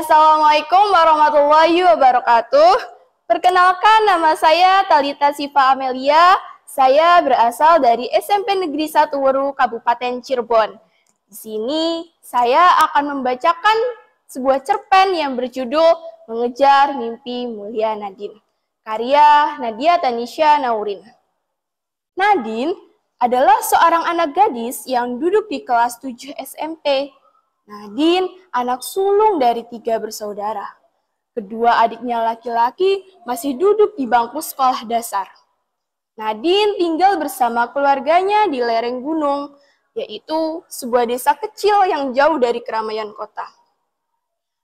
Assalamualaikum warahmatullahi wabarakatuh. Perkenalkan, nama saya Thalita Siva Amelia. Saya berasal dari SMP Negeri 1 Weru, Kabupaten Cirebon. Di sini saya akan membacakan sebuah cerpen yang berjudul Mengejar Mimpi Mulia Nadine, karya Nadia Tanisha Naurin. Nadine adalah seorang anak gadis yang duduk di kelas 7 SMP. Nadine anak sulung dari 3 bersaudara. Kedua adiknya laki-laki masih duduk di bangku sekolah dasar. Nadine tinggal bersama keluarganya di lereng gunung, yaitu sebuah desa kecil yang jauh dari keramaian kota.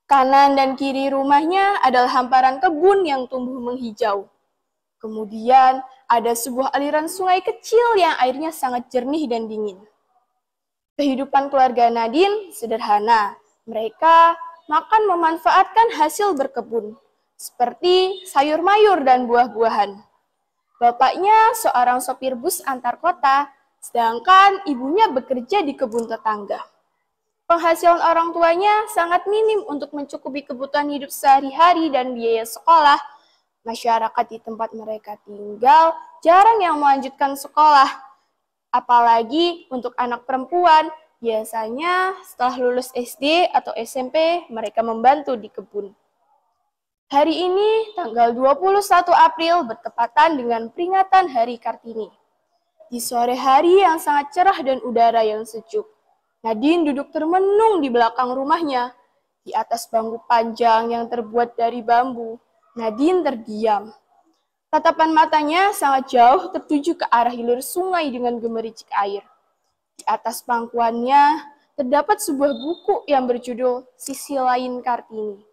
Kanan dan kiri rumahnya adalah hamparan kebun yang tumbuh menghijau. Kemudian ada sebuah aliran sungai kecil yang airnya sangat jernih dan dingin. Kehidupan keluarga Nadine sederhana. Mereka makan memanfaatkan hasil berkebun, seperti sayur mayur dan buah-buahan. Bapaknya seorang sopir bus antar kota, sedangkan ibunya bekerja di kebun tetangga. Penghasilan orang tuanya sangat minim untuk mencukupi kebutuhan hidup sehari-hari dan biaya sekolah. Masyarakat di tempat mereka tinggal jarang yang melanjutkan sekolah. Apalagi untuk anak perempuan, biasanya setelah lulus SD atau SMP, mereka membantu di kebun. Hari ini, tanggal 21 April, bertepatan dengan peringatan Hari Kartini. Di sore hari yang sangat cerah dan udara yang sejuk, Nadine duduk termenung di belakang rumahnya. Di atas bangku panjang yang terbuat dari bambu, Nadine terdiam. Tatapan matanya sangat jauh tertuju ke arah hilir sungai dengan gemericik air. Di atas pangkuannya terdapat sebuah buku yang berjudul Sisi Lain Kartini.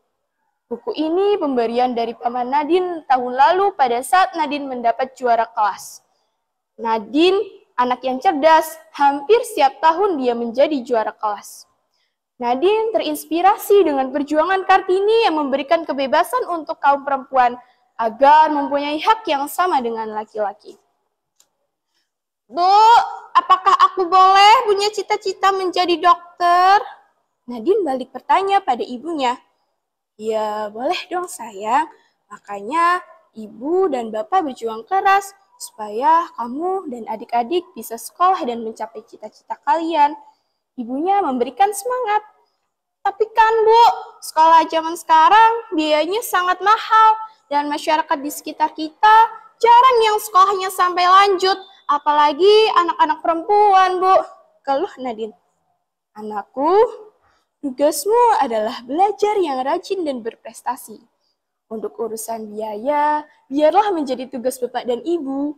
Buku ini pemberian dari paman Nadine tahun lalu pada saat Nadine mendapat juara kelas. Nadine, anak yang cerdas, hampir setiap tahun dia menjadi juara kelas. Nadine terinspirasi dengan perjuangan Kartini yang memberikan kebebasan untuk kaum perempuan agar mempunyai hak yang sama dengan laki-laki. Bu, apakah aku boleh punya cita-cita menjadi dokter? Nadine balik bertanya pada ibunya. Ya, boleh dong sayang. Makanya ibu dan bapak berjuang keras supaya kamu dan adik-adik bisa sekolah dan mencapai cita-cita kalian. Ibunya memberikan semangat. Tapi kan Bu, sekolah zaman sekarang biayanya sangat mahal dan masyarakat di sekitar kita jarang yang sekolahnya sampai lanjut, apalagi anak-anak perempuan, Bu. Keluh Nadine. Anakku, tugasmu adalah belajar yang rajin dan berprestasi. Untuk urusan biaya, biarlah menjadi tugas bapak dan ibu.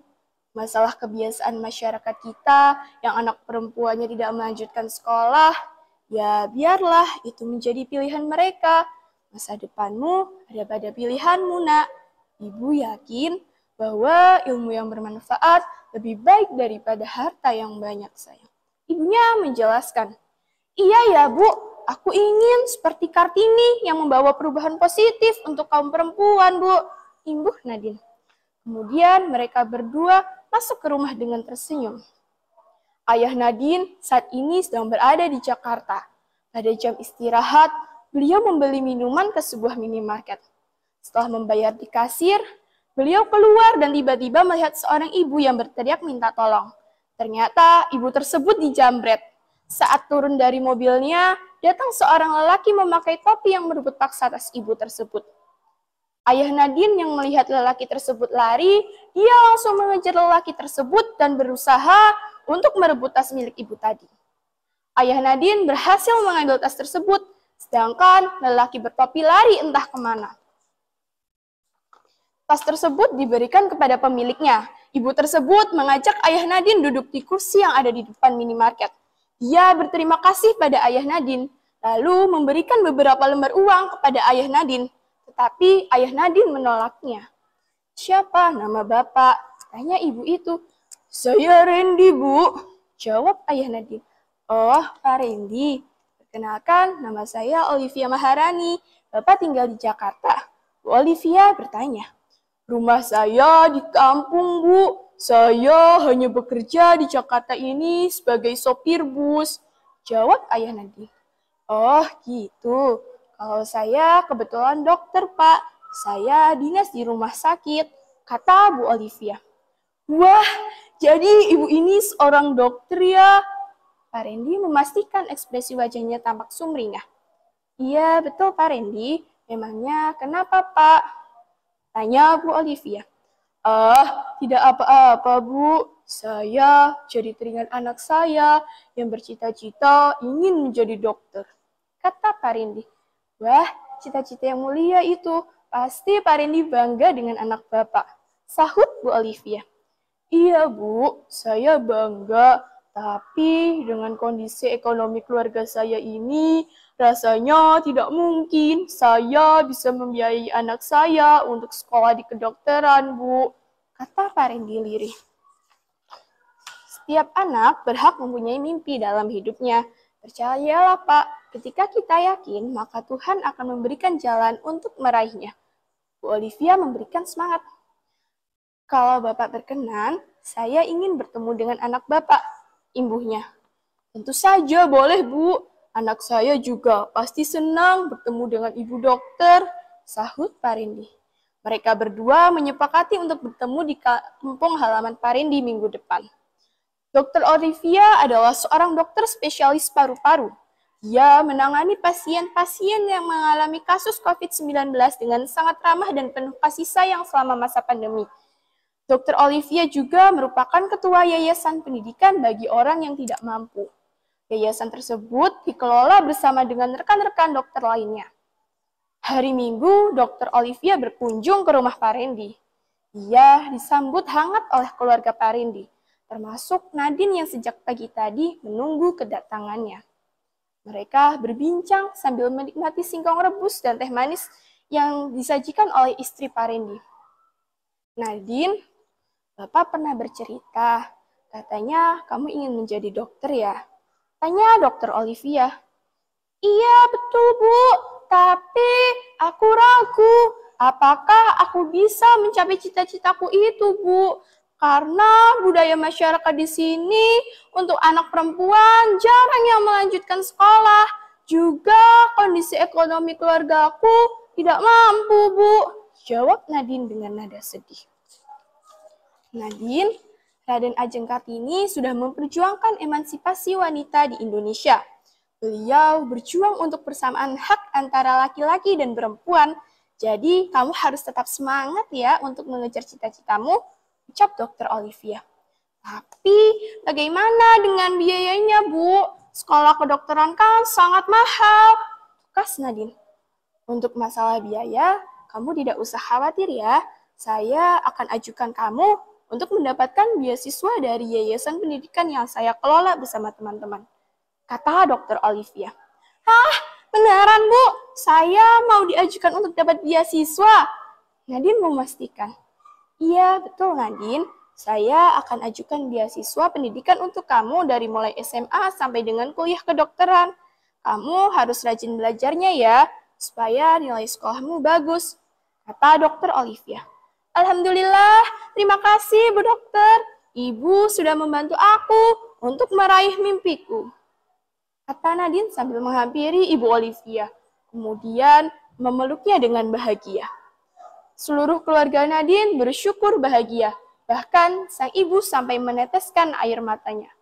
Masalah kebiasaan masyarakat kita yang anak perempuannya tidak melanjutkan sekolah, ya biarlah itu menjadi pilihan mereka. Masa depanmu ada pada pilihanmu, nak. Ibu yakin bahwa ilmu yang bermanfaat lebih baik daripada harta yang banyak, sayang. Ibunya menjelaskan, iya ya Bu, aku ingin seperti Kartini yang membawa perubahan positif untuk kaum perempuan, Bu. Imbuh Nadine. Kemudian mereka berdua masuk ke rumah dengan tersenyum. Ayah Nadine saat ini sedang berada di Jakarta. Pada jam istirahat, beliau membeli minuman ke sebuah minimarket. Setelah membayar di kasir, beliau keluar dan tiba-tiba melihat seorang ibu yang berteriak minta tolong. Ternyata ibu tersebut dijamret. Saat turun dari mobilnya, datang seorang lelaki memakai topi yang merebut paksa tas ibu tersebut. Ayah Nadine yang melihat lelaki tersebut lari, dia langsung mengejar lelaki tersebut dan berusaha untuk merebut tas milik ibu tadi. Ayah Nadine berhasil mengambil tas tersebut, sedangkan lelaki bertopi lari entah kemana. Tas tersebut diberikan kepada pemiliknya. Ibu tersebut mengajak ayah Nadine duduk di kursi yang ada di depan minimarket. Dia berterima kasih pada ayah Nadine, lalu memberikan beberapa lembar uang kepada ayah Nadine. Tetapi ayah Nadine menolaknya. Siapa nama bapak? Tanya ibu itu. Saya Randy, Bu. Jawab ayah Nadine. Oh, Pak Randy. Perkenalkan, nama saya Olivia Maharani. Bapak tinggal di Jakarta. Bu Olivia bertanya. Rumah saya di kampung, Bu. Saya hanya bekerja di Jakarta ini sebagai sopir bus. Jawab ayah Nadine. Oh, gitu. Kalau saya kebetulan dokter, Pak. Saya dinas di rumah sakit, kata Bu Olivia. Wah, jadi ibu ini seorang dokter ya? Pak Randy memastikan ekspresi wajahnya tampak sumringah. Iya, betul Pak Randy. Memangnya kenapa, Pak? Tanya Bu Olivia. Tidak apa-apa, Bu. Saya jadi teringat anak saya yang bercita-cita ingin menjadi dokter, kata Pak Randy. Wah, cita-cita yang mulia itu. Pasti Pak Randy bangga dengan anak Bapak, sahut Bu Olivia. Iya, Bu, saya bangga. Tapi dengan kondisi ekonomi keluarga saya ini, rasanya tidak mungkin saya bisa membiayai anak saya untuk sekolah di kedokteran, Bu, kata Pak Randy lirih. Setiap anak berhak mempunyai mimpi dalam hidupnya. Percayalah, Pak, ketika kita yakin, maka Tuhan akan memberikan jalan untuk meraihnya. Bu Olivia memberikan semangat. Kalau Bapak berkenan, saya ingin bertemu dengan anak Bapak, imbuhnya. Tentu saja boleh, Bu. Anak saya juga pasti senang bertemu dengan ibu dokter, sahut Pak Randy. Mereka berdua menyepakati untuk bertemu di kampung halaman Pak Randy minggu depan. Dokter Olivia adalah seorang dokter spesialis paru-paru. Dia menangani pasien-pasien yang mengalami kasus COVID-19 dengan sangat ramah dan penuh kasih sayang selama masa pandemi. Dokter Olivia juga merupakan ketua Yayasan Pendidikan bagi orang yang tidak mampu. Yayasan tersebut dikelola bersama dengan rekan-rekan dokter lainnya. Hari Minggu, Dokter Olivia berkunjung ke rumah Pak Randy. Dia disambut hangat oleh keluarga Pak Randy, termasuk Nadine yang sejak pagi tadi menunggu kedatangannya. Mereka berbincang sambil menikmati singkong rebus dan teh manis yang disajikan oleh istri Pak Randy. Nadine, Bapak pernah bercerita, katanya kamu ingin menjadi dokter ya? Tanya Dokter Olivia. Iya, betul Bu, tapi aku ragu, apakah aku bisa mencapai cita-citaku itu, Bu? Karena budaya masyarakat di sini untuk anak perempuan jarang yang melanjutkan sekolah. Juga kondisi ekonomi keluargaku tidak mampu, Bu, jawab Nadine dengan nada sedih. Nadine, Raden Ajeng Kartini sudah memperjuangkan emansipasi wanita di Indonesia. Beliau berjuang untuk persamaan hak antara laki-laki dan perempuan. Jadi, kamu harus tetap semangat ya untuk mengejar cita-citamu, ucap Dokter Olivia. Tapi, bagaimana dengan biayanya, Bu? Sekolah kedokteran kan sangat mahal, tukas Nadine. Untuk masalah biaya, kamu tidak usah khawatir ya. Saya akan ajukan kamu untuk mendapatkan beasiswa dari Yayasan Pendidikan yang saya kelola bersama teman-teman, kata Dokter Olivia. Beneran Bu, saya mau diajukan untuk dapat beasiswa, Nadine memastikan. Iya, betul Nadine, saya akan ajukan beasiswa pendidikan untuk kamu dari mulai SMA sampai dengan kuliah kedokteran. Kamu harus rajin belajarnya ya, supaya nilai sekolahmu bagus, kata Dokter Olivia. Alhamdulillah, terima kasih Bu Dokter. Ibu sudah membantu aku untuk meraih mimpiku, kata Nadine sambil menghampiri Ibu Olivia, kemudian memeluknya dengan bahagia. Seluruh keluarga Nadine bersyukur bahagia, bahkan sang ibu sampai meneteskan air matanya.